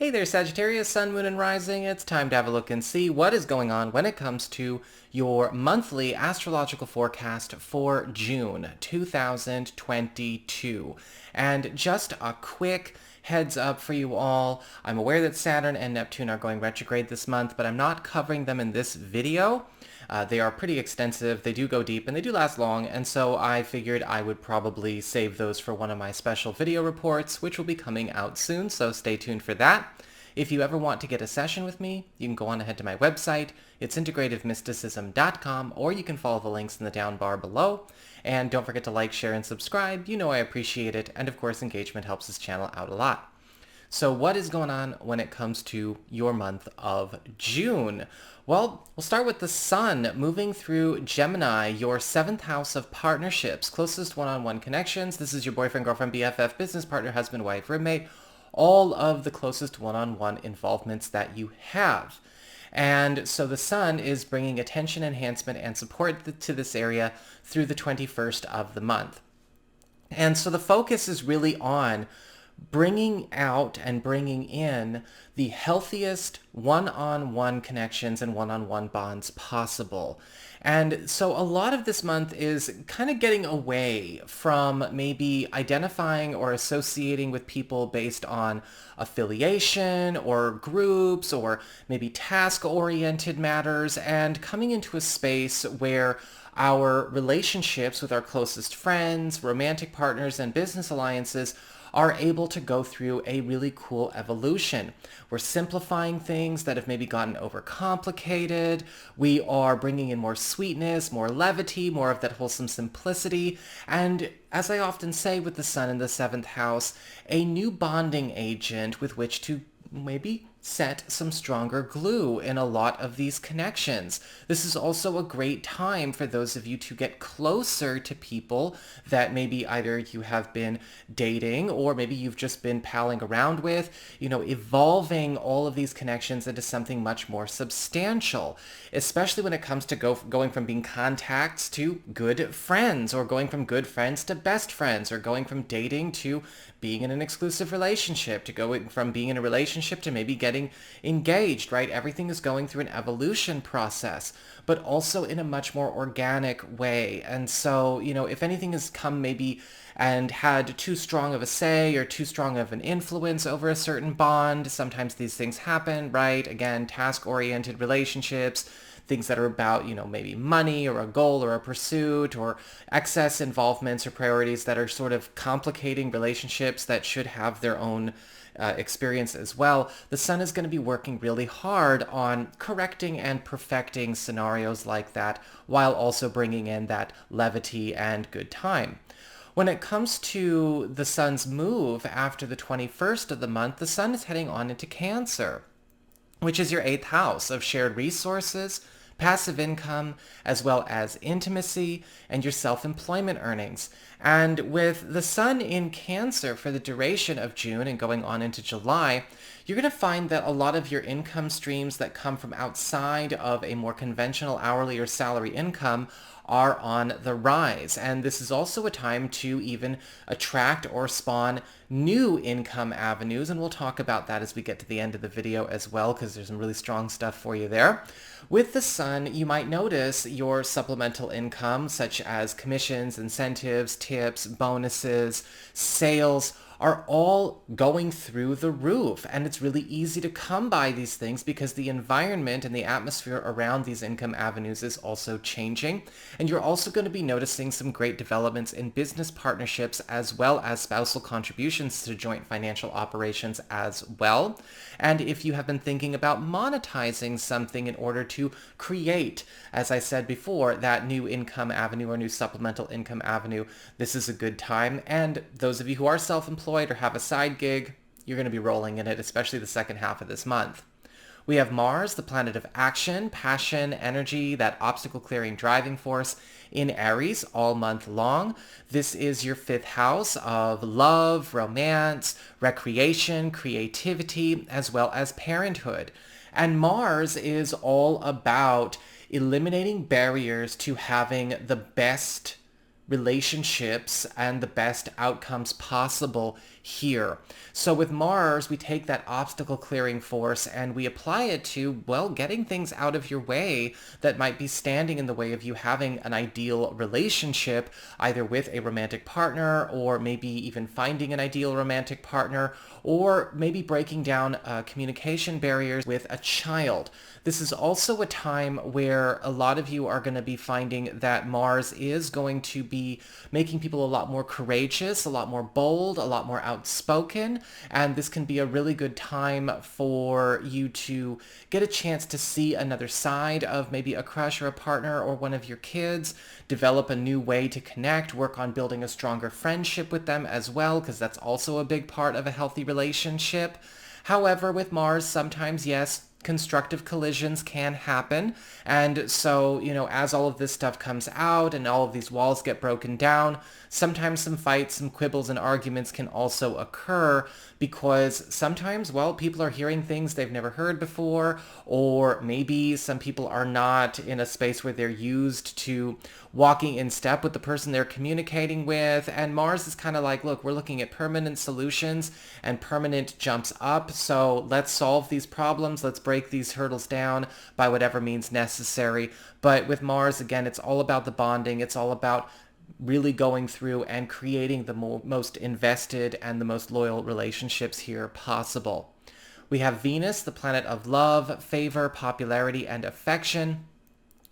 Hey there, Sagittarius, Sun, Moon, and Rising. It's time to have a look and see what is going on when it comes to your monthly astrological forecast for June 2022. And just a quick heads up for you all. I'm aware that Saturn and Neptune are going retrograde this month, but I'm not covering them in this video. They are pretty extensive, they do go deep, and they do last long, and so I figured I would probably save those for one of my special video reports, which will be coming out soon, so stay tuned for that. If you ever want to get a session with me, you can go on ahead to my website. It's integrativemysticism.com, or you can follow the links in the down bar below. And don't forget to like, share, and subscribe. You know I appreciate it, and of course engagement helps this channel out a lot. So what is going on when it comes to your month of June? Well, we'll start with the sun moving through Gemini, your 7th house of partnerships, closest one-on-one connections. This is your boyfriend, girlfriend, BFF, business partner, husband, wife, roommate, all of the closest one-on-one involvements that you have. And so the sun is bringing attention, enhancement, and support to this area through the 21st of the month. And so the focus is really on bringing out and bringing in the healthiest one-on-one connections and one-on-one bonds possible. And so a lot of this month is kind of getting away from maybe identifying or associating with people based on affiliation or groups or maybe task-oriented matters, and coming into a space where our relationships with our closest friends, romantic partners, and business alliances are able to go through a really cool evolution. We're simplifying things that have maybe gotten overcomplicated. We are bringing in more sweetness, more levity, more of that wholesome simplicity. And as I often say with the sun in the 7th house, a new bonding agent with which to maybe set some stronger glue in a lot of these connections. This is also a great time for those of you to get closer to people that maybe either you have been dating or maybe you've just been palling around with, evolving all of these connections into something much more substantial, especially when it comes to going from being contacts to good friends, or going from good friends to best friends, or going from dating to being in an exclusive relationship, to going from being in a relationship to maybe getting engaged, right? Everything is going through an evolution process, but also in a much more organic way. And so, if anything has come maybe and had too strong of a say or too strong of an influence over a certain bond, sometimes these things happen, right? Again, task-oriented relationships, things that are about, maybe money or a goal or a pursuit, or excess involvements or priorities that are sort of complicating relationships that should have their own experience as well. The sun is going to be working really hard on correcting and perfecting scenarios like that, while also bringing in that levity and good time. When it comes to the sun's move after the 21st of the month, the sun is heading on into Cancer, which is your 8th house of shared resources, passive income, as well as intimacy and your self-employment earnings. And with the sun in Cancer for the duration of June and going on into July, you're going to find that a lot of your income streams that come from outside of a more conventional hourly or salary income are on the rise. And this is also a time to even attract or spawn new income avenues. And we'll talk about that as we get to the end of the video as well, because there's some really strong stuff for you there. With the sun, you might notice your supplemental income, such as commissions, incentives, tips, bonuses, sales, are all going through the roof. And it's really easy to come by these things because the environment and the atmosphere around these income avenues is also changing. And you're also going to be noticing some great developments in business partnerships, as well as spousal contributions to joint financial operations as well. And if you have been thinking about monetizing something in order to create, as I said before, that new income avenue or new supplemental income avenue, this is a good time. And those of you who are self-employed or have a side gig, you're going to be rolling in it, especially the second half of this month. We have Mars, the planet of action, passion, energy, that obstacle-clearing driving force in Aries all month long. This is your 5th house of love, romance, recreation, creativity, as well as parenthood. And Mars is all about eliminating barriers to having the best relationships and the best outcomes possible here. So with Mars, we take that obstacle clearing force and we apply it to, well, getting things out of your way that might be standing in the way of you having an ideal relationship, either with a romantic partner or maybe even finding an ideal romantic partner, or maybe breaking down communication barriers with a child. This is also a time where a lot of you are going to be finding that Mars is going to be making people a lot more courageous, a lot more bold, a lot more outspoken, and this can be a really good time for you to get a chance to see another side of maybe a crush or a partner or one of your kids, develop a new way to connect, work on building a stronger friendship with them as well, because that's also a big part of a healthy relationship. However, with Mars, sometimes, yes, constructive collisions can happen. And so, as all of this stuff comes out and all of these walls get broken down, sometimes some fights, some quibbles and arguments can also occur because sometimes, well, people are hearing things they've never heard before, or maybe some people are not in a space where they're used to walking in step with the person they're communicating with. And Mars is kind of like, look, we're looking at permanent solutions and permanent jumps up. So let's solve these problems. Let's break these hurdles down by whatever means necessary. But with Mars, again, it's all about the bonding. It's all about really going through and creating the most invested and the most loyal relationships here possible. We have Venus, the planet of love, favor, popularity, and affection,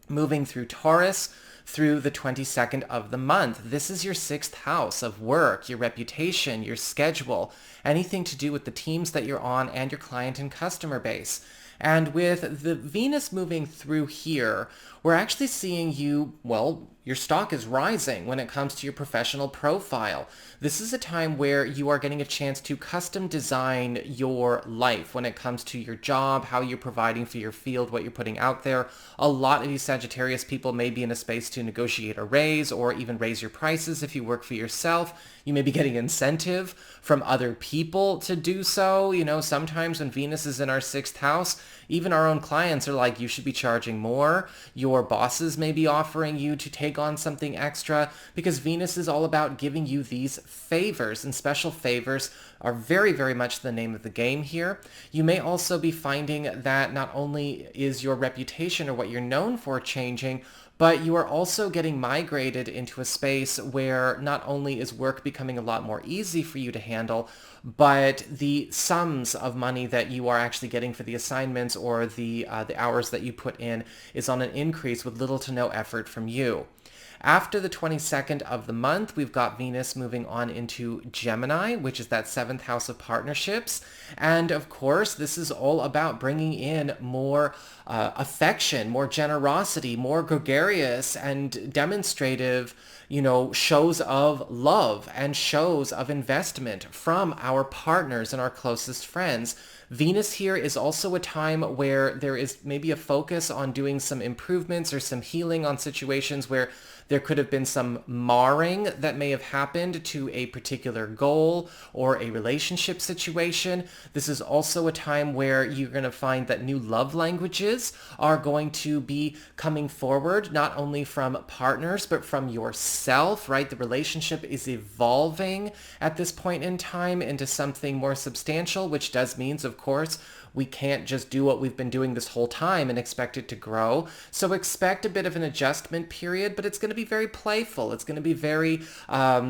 moving through Taurus through the 22nd of the month. This is your 6th house of work, your reputation, your schedule, anything to do with the teams that you're on and your client and customer base. And with the Venus moving through here, we're actually seeing you, well, your stock is rising when it comes to your professional profile. This is a time where you are getting a chance to custom design your life when it comes to your job, how you're providing for your field, what you're putting out there. A lot of you Sagittarius people may be in a space to negotiate a raise or even raise your prices if you work for yourself. You may be getting incentive from other people to do so. Sometimes when Venus is in our 6th house, even our own clients are like, you should be charging more. Your bosses may be offering you to take on something extra because Venus is all about giving you these favors, and special favors are very, very much the name of the game here. You may also be finding that not only is your reputation or what you're known for changing, but you are also getting migrated into a space where not only is work becoming a lot more easy for you to handle, but the sums of money that you are actually getting for the assignments or the hours that you put in is on an increase with little to no effort from you. After the 22nd of the month, we've got Venus moving on into Gemini, which is that 7th house of partnerships. And of course, this is all about bringing in more affection, more generosity, more gregarious and demonstrative, shows of love and shows of investment from our partners and our closest friends. Venus here is also a time where there is maybe a focus on doing some improvements or some healing on situations where there could have been some marring that may have happened to a particular goal or a relationship situation. This is also a time where you're going to find that new love languages are going to be coming forward, not only from partners, but from yourself, right? The relationship is evolving at this point in time into something more substantial, which does mean, of course, we can't just do what we've been doing this whole time and expect it to grow. So expect a bit of an adjustment period, but it's going to be very playful. It's going to be very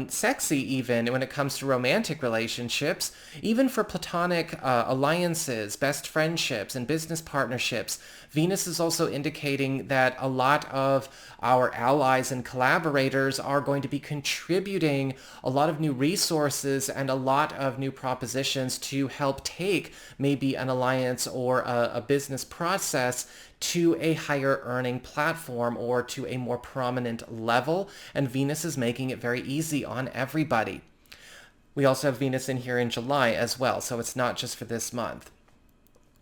sexy even when it comes to romantic relationships. Even for platonic alliances, best friendships, and business partnerships, Venus is also indicating that a lot of our allies and collaborators are going to be contributing a lot of new resources and a lot of new propositions to help take maybe an alliance or a business process to a higher earning platform or to a more prominent level. And Venus is making it very easy on everybody. We also have Venus in here in July as well, so it's not just for this month.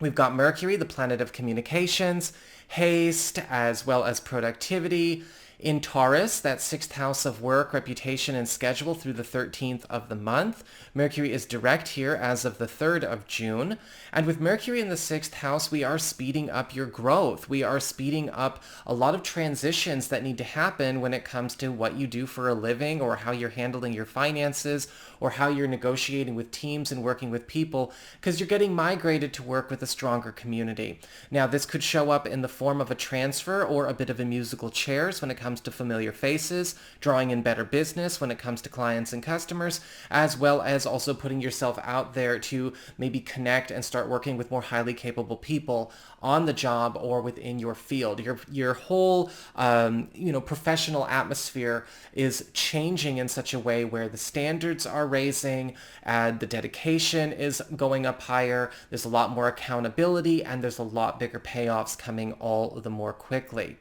We've got Mercury, the planet of communications, haste, as well as productivity, In Taurus, that sixth house of work, reputation, and schedule through the 13th of the month. Mercury is direct here as of the 3rd of June. And with Mercury in the sixth house, we are speeding up your growth. We are speeding up a lot of transitions that need to happen when it comes to what you do for a living, or how you're handling your finances, or how you're negotiating with teams and working with people, because you're getting migrated to work with a stronger community. Now, this could show up in the form of a transfer or a bit of a musical chairs when it comes to familiar faces, drawing in better business when it comes to clients and customers, as well as also putting yourself out there to maybe connect and start working with more highly capable people on the job or within your field. Your whole professional atmosphere is changing in such a way where the standards are raising, and the dedication is going up higher. There's a lot more accountability, and there's a lot bigger payoffs coming all the more quickly.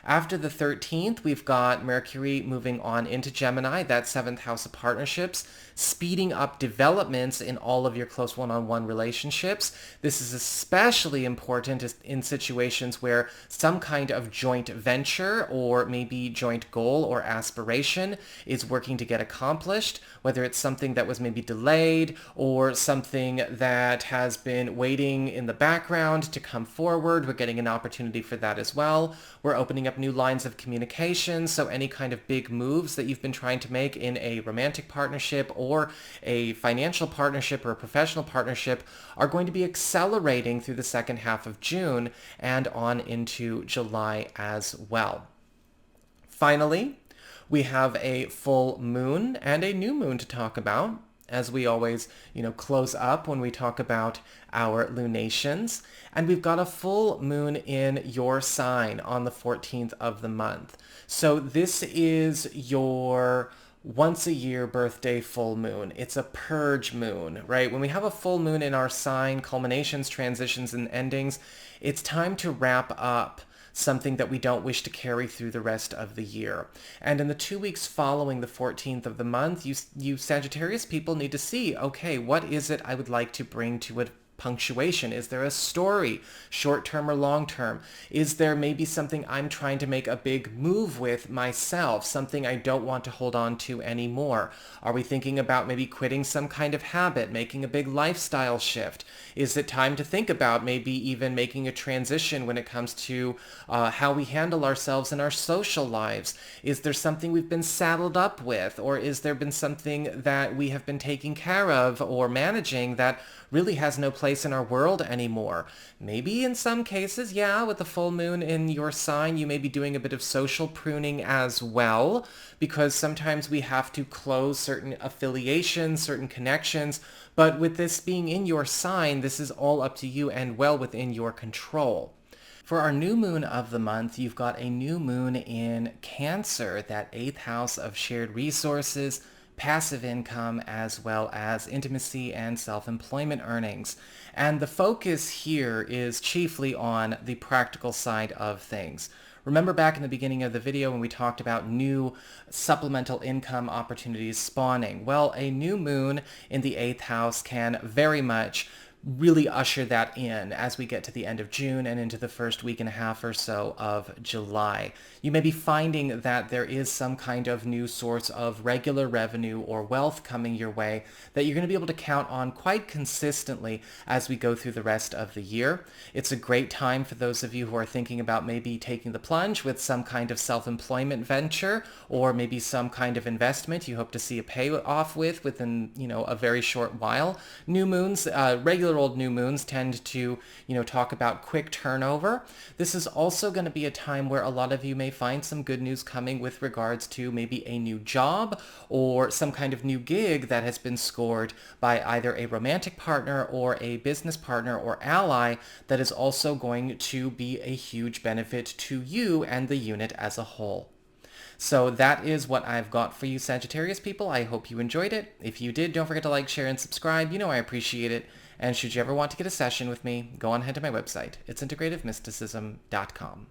After the 13th, we've got Mercury moving on into Gemini, that seventh house of partnerships, speeding up developments in all of your close one-on-one relationships. This is especially important in situations where some kind of joint venture or maybe joint goal or aspiration is working to get accomplished, whether it's something that was maybe delayed or something that has been waiting in the background to come forward. We're getting an opportunity for that as well. We're opening up new lines of communication, so any kind of big moves that you've been trying to make in a romantic partnership or a financial partnership or a professional partnership are going to be accelerating through the second half of June and on into July as well. Finally, we have a full moon and a new moon to talk about, as we always, close up when we talk about our lunations. And we've got a full moon in your sign on the 14th of the month. So this is your once a year birthday full moon. It's a purge moon, right? When we have a full moon in our sign, culminations, transitions, and endings, it's time to wrap up something that we don't wish to carry through the rest of the year. And in the 2 weeks following the 14th of the month, you Sagittarius people need to see, okay, what is it I would like to bring to it? Punctuation? Is there a story, short-term or long-term? Is there maybe something I'm trying to make a big move with myself, something I don't want to hold on to anymore? Are we thinking about maybe quitting some kind of habit, making a big lifestyle shift? Is it time to think about maybe even making a transition when it comes to how we handle ourselves in our social lives? Is there something we've been saddled up with, or is there been something that we have been taking care of or managing that really has no place in our world anymore? Maybe in some cases, with the full moon in your sign, you may be doing a bit of social pruning as well, because sometimes we have to close certain affiliations, certain connections. But with this being in your sign, this is all up to you and well within your control. For our new moon of the month, you've got a new moon in Cancer, that 8th house of shared resources, passive income, as well as intimacy and self-employment earnings. And the focus here is chiefly on the practical side of things. Remember back in the beginning of the video when we talked about new supplemental income opportunities spawning? Well, a new moon in the 8th house can very much really usher that in as we get to the end of June and into the first week and a half or so of July. You may be finding that there is some kind of new source of regular revenue or wealth coming your way that you're going to be able to count on quite consistently as we go through the rest of the year. It's a great time for those of you who are thinking about maybe taking the plunge with some kind of self-employment venture, or maybe some kind of investment you hope to see a payoff within a very short while. New moons, regular old new moons tend to, talk about quick turnover. This is also going to be a time where a lot of you may find some good news coming with regards to maybe a new job or some kind of new gig that has been scored by either a romantic partner or a business partner or ally that is also going to be a huge benefit to you and the unit as a whole. So that is what I've got for you, Sagittarius people. I hope you enjoyed it. If you did, don't forget to like, share, and subscribe. I appreciate it. And should you ever want to get a session with me, go on ahead to my website. It's integrativemysticism.com.